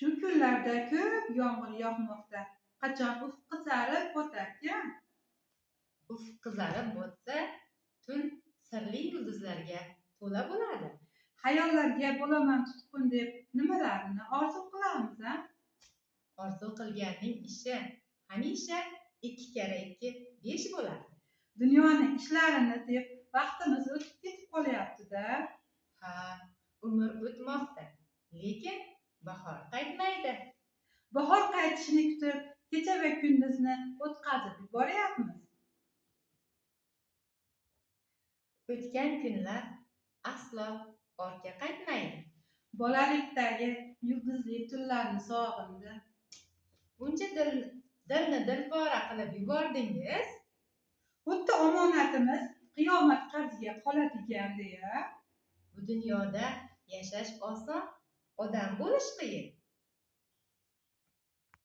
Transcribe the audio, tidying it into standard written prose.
Shu kunlarda ko'p yomg'ir yog'moqda. Qachon ufq qizarib o'tarkan? Ufq qizarib botsa, tun sirli yulduzlarga to'la bo'ladi. Xayollarga bo'laman tutqun deb nimalarni orzu qilamiz, a? Orzu qilganning ishi hamisha 2 kara 2 5 bo'ladi. Dunyoning ishlarini deb vaqtimiz o'tib ketib qolyapti-da. Ha, umr o'tmoqda, lekin bahor qaytmaydi. Bahor qaytishini kutib, kecha va kunduzni o'tkazib yuboryapmiz. O'tgan kunlar aslo ortga qaytmaydi. Bolalikdagi yulduzli tunlarni sog'indim. Buncha dilni dilpora qilib yubordingiz. Xuddi omonatimiz qiyomat qarziga qoladigan deya. Bu dunyoda yashash oson, odam bo'lish qiyin.